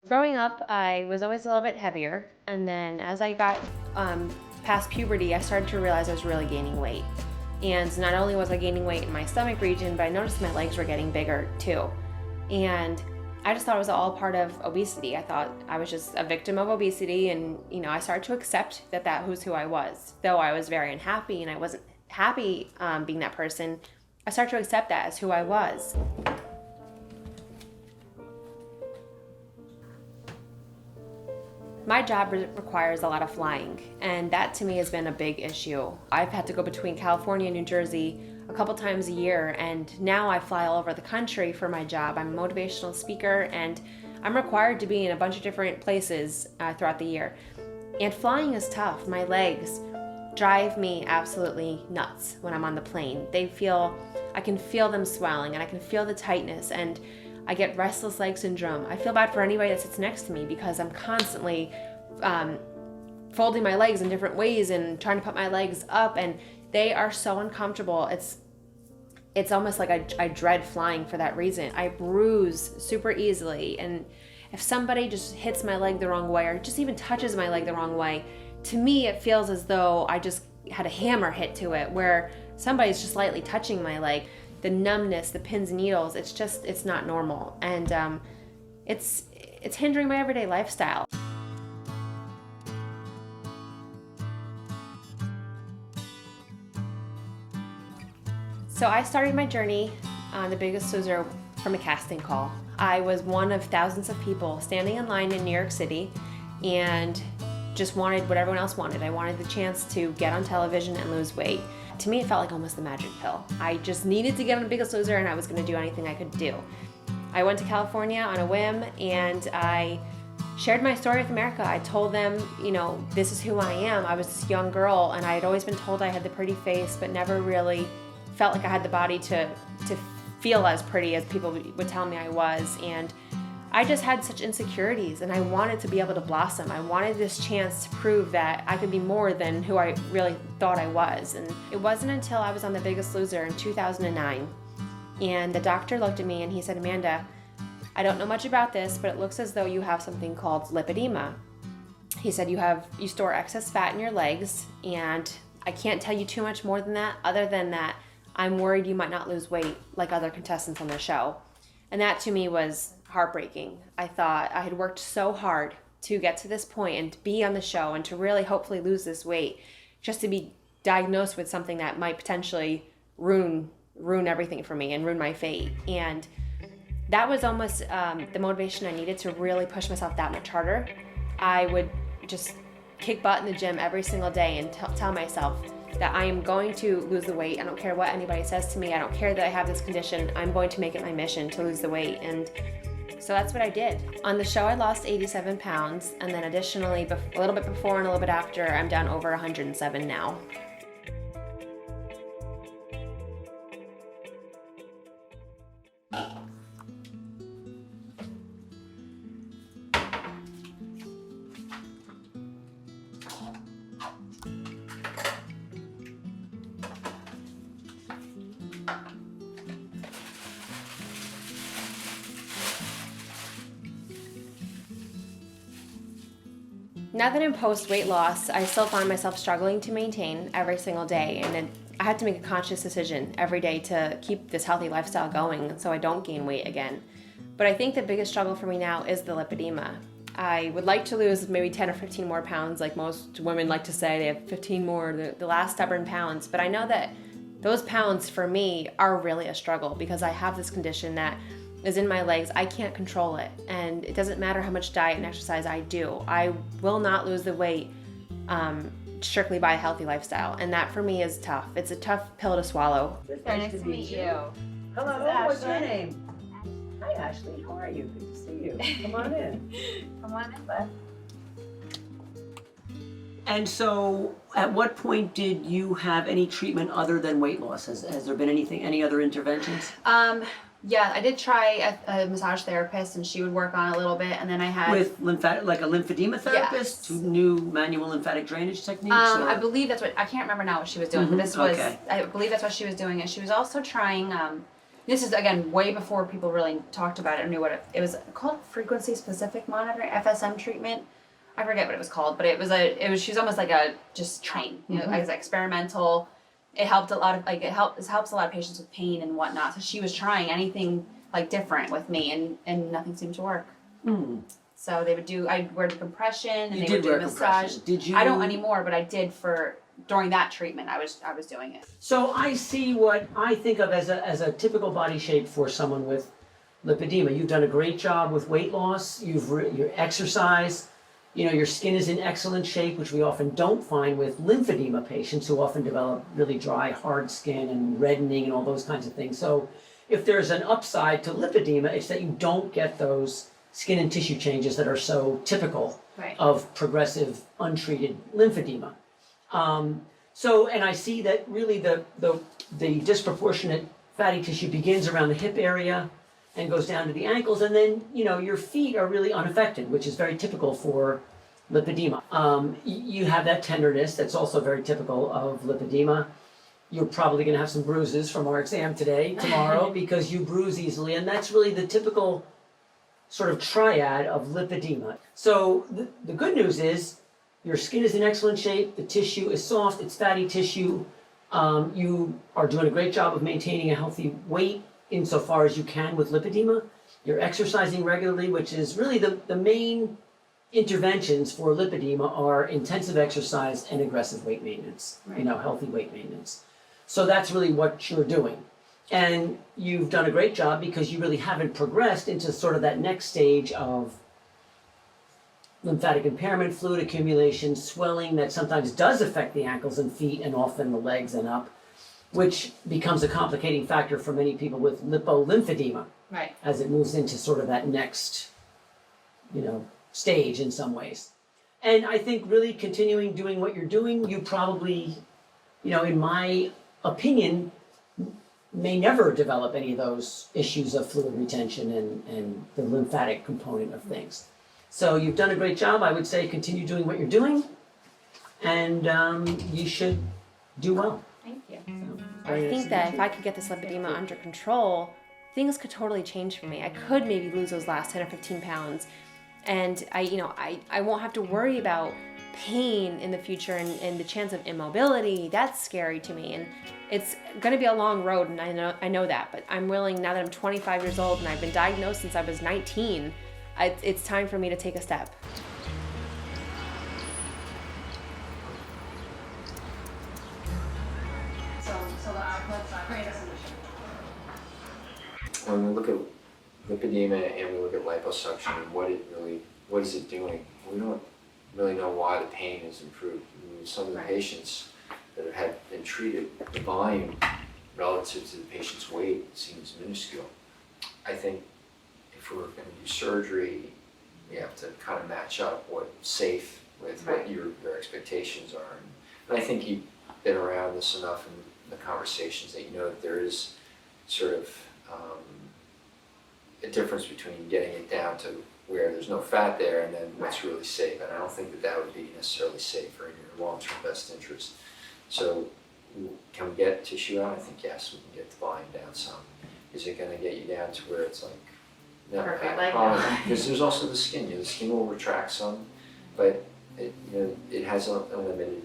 Growing up, I was always a little bit heavier, and then as I got past puberty, I started to realize I was really gaining weight. And not only was I gaining weight in my stomach region, but I noticed my legs were getting bigger too. And I just thought it was all part of obesity. I thought I was just a victim of obesity, and I started to accept that that was who I was. Though I was very unhappy and I wasn't happy being that person, I started to accept that as who I was. My job requires a lot of flying, and that to me has been a big issue. I've had to go between California and New Jersey a couple times a year, and now I fly all over the country for my job. I'm a motivational speaker, and I'm required to be in a bunch of different places throughout the year. And flying is tough. My legs drive me absolutely nuts when I'm on the plane. I can feel them swelling, and I can feel the tightness, and I get restless leg syndrome. I feel bad for anybody that sits next to me because I'm constantly folding my legs in different ways and trying to put my legs up, and they are so uncomfortable. It's almost like I dread flying for that reason. I bruise super easily, and if somebody just hits my leg the wrong way or just even touches my leg the wrong way, to me it feels as though I just had a hammer hit to it, where somebody's just lightly touching my leg. The numbness, the pins and needles, it's not normal, and it's hindering my everyday lifestyle. So I started my journey on The Biggest Loser from a casting call. I was one of thousands of people standing in line in New York City and just wanted what everyone else wanted. I wanted the chance to get on television and lose weight. To me, it felt like almost the magic pill. I just needed to get on The Biggest Loser, and I was going to do anything I could do. I went to California on a whim, and I shared my story with America. I told them, this is who I am. I was this young girl, and I had always been told I had the pretty face, but never really felt like I had the body to feel as pretty as people would tell me I was. And I just had such insecurities, and I wanted to be able to blossom. I wanted this chance to prove that I could be more than who I really thought I was. And it wasn't until I was on The Biggest Loser in 2009, and the doctor looked at me and he said, "Amanda, I don't know much about this, but it looks as though you have something called lipedema." He said, you store excess fat in your legs, and I can't tell you too much more than that, other than that I'm worried you might not lose weight like other contestants on the show. And that to me was heartbreaking. I thought I had worked so hard to get to this point and to be on the show and to really hopefully lose this weight, just to be diagnosed with something that might potentially ruin everything for me and ruin my fate. And that was almost the motivation I needed to really push myself that much harder. I would just kick butt in the gym every single day and tell myself that I am going to lose the weight. I don't care what anybody says to me. I don't care that I have this condition. I'm going to make it my mission to lose the weight. And so that's what I did. On the show, I lost 87 pounds. And then additionally, a little bit before and a little bit after, I'm down over 107 now. Now that I'm post weight loss, I still find myself struggling to maintain every single day, and then I had to make a conscious decision every day to keep this healthy lifestyle going so I don't gain weight again. But I think the biggest struggle for me now is the lipedema. I would like to lose maybe 10 or 15 more pounds, like most women like to say. They have 15 more, the last stubborn pounds. But I know that those pounds for me are really a struggle because I have this condition that is in my legs. I can't control it, and it doesn't matter how much diet and exercise I do. I will not lose the weight strictly by a healthy lifestyle, and that for me is tough. It's a tough pill to swallow. Nice to meet you. Hello, what's your name? Hi Ashley, how are you? Good to see you. Come on in. Come on in, bud. And so, at what point did you have any treatment other than weight loss? Has there been any other interventions? Yeah, I did try a massage therapist, and she would work on a little bit, and then I had With like a lymphedema therapist, Yes. new manual lymphatic drainage techniques? I believe that's what, I can't remember now what she was doing, but okay. I believe that's what she was doing, and she was also trying This is, again, way before people really talked about it or knew what it was called, frequency specific monitoring, FSM treatment. I forget what it was called, but she was almost like a just train, you know, as experimental. It helped a lot of it helps a lot of patients with pain and whatnot. So she was trying anything like different with me, and nothing seemed to work. So I'd wear the compression and they would do a massage. Did you? I don't anymore, but I did during that treatment. I was doing it. So I see what I think of as a typical body shape for someone with lipedema. You've done a great job with weight loss. Your exercise. You know, your skin is in excellent shape, which we often don't find with lymphedema patients who often develop really dry, hard skin and reddening and all those kinds of things. So if there's an upside to lipedema, it's that you don't get those skin and tissue changes that are so typical of progressive, untreated lymphedema. And I see that really the disproportionate fatty tissue begins around the hip area and goes down to the ankles, and then, you know, your feet are really unaffected, which is very typical for lipedema. You have that tenderness that's also very typical of lipedema. You're probably going to have some bruises from our exam tomorrow, because you bruise easily, and that's really the typical sort of triad of lipedema. So the good news is your skin is in excellent shape, the tissue is soft, it's fatty tissue, you are doing a great job of maintaining a healthy weight insofar as you can with lipedema. You're exercising regularly, which is really the main interventions for lipedema are intensive exercise and aggressive weight maintenance, you know, healthy weight maintenance. So that's really what you're doing. And you've done a great job because you really haven't progressed into sort of that next stage of lymphatic impairment, fluid accumulation, swelling that sometimes does affect the ankles and feet and often the legs and up, which becomes a complicating factor for many people with lipolymphedema as it moves into sort of that next, you know, stage in some ways. And I think really continuing doing what you're doing, you probably, you know, in my opinion, may never develop any of those issues of fluid retention and the lymphatic component of things. So you've done a great job. I would say continue doing what you're doing, and you should do well. Thank you. I think that if I could get this lipedema under control, things could totally change for me. I could maybe lose those last 10 or 15 pounds, and I won't have to worry about pain in the future and the chance of immobility. That's scary to me, and it's going to be a long road, and I know that, but I'm willing, now that I'm 25 years old and I've been diagnosed since I was 19, it's time for me to take a step. When we look at lipedema and we look at liposuction and what is it doing, we don't really know why the pain has improved. I mean, some of the patients that have been treated, the volume relative to the patient's weight seems minuscule. I think if we're going to do surgery, we have to kind of match up what's safe with what your expectations are. And I think you've been around this enough in the conversations that you know that there is sort of a difference between getting it down to where there's no fat there and then what's really safe. And I don't think that would be necessarily safe or in your long-term best interest. So can we get tissue out? I think yes, we can get the volume down some. Is it going to get you down to where it's like, no, because there's also the skin. You know, the skin will retract some, but it has a limited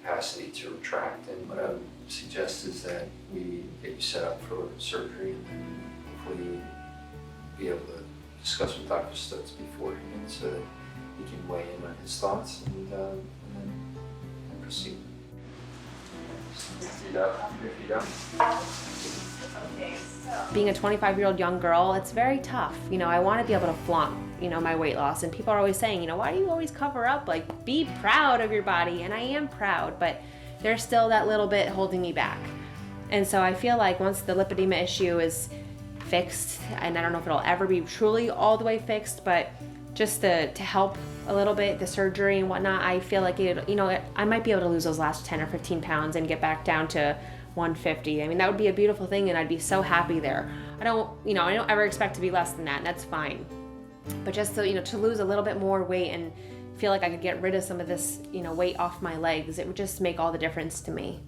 capacity to retract. And what I would suggest is that we get you set up for surgery, and then hopefully be able to discuss with Dr. Stutz beforehand so that he can weigh in on his thoughts and then proceed. Feet up, your feet up. Being a 25-year-old young girl, it's very tough. You know, I want to be able to flaunt, my weight loss. And people are always saying, why do you always cover up? Like, be proud of your body. And I am proud, but there's still that little bit holding me back. And so I feel like once the lipedema issue is fixed, and I don't know if it'll ever be truly all the way fixed, but just to help a little bit, the surgery and whatnot, I feel like I might be able to lose those last 10 or 15 pounds and get back down to 150. I mean, that would be a beautiful thing, and I'd be so happy there. I don't ever expect to be less than that, and that's fine. But just to lose a little bit more weight and feel like I could get rid of some of this, weight off my legs, it would just make all the difference to me.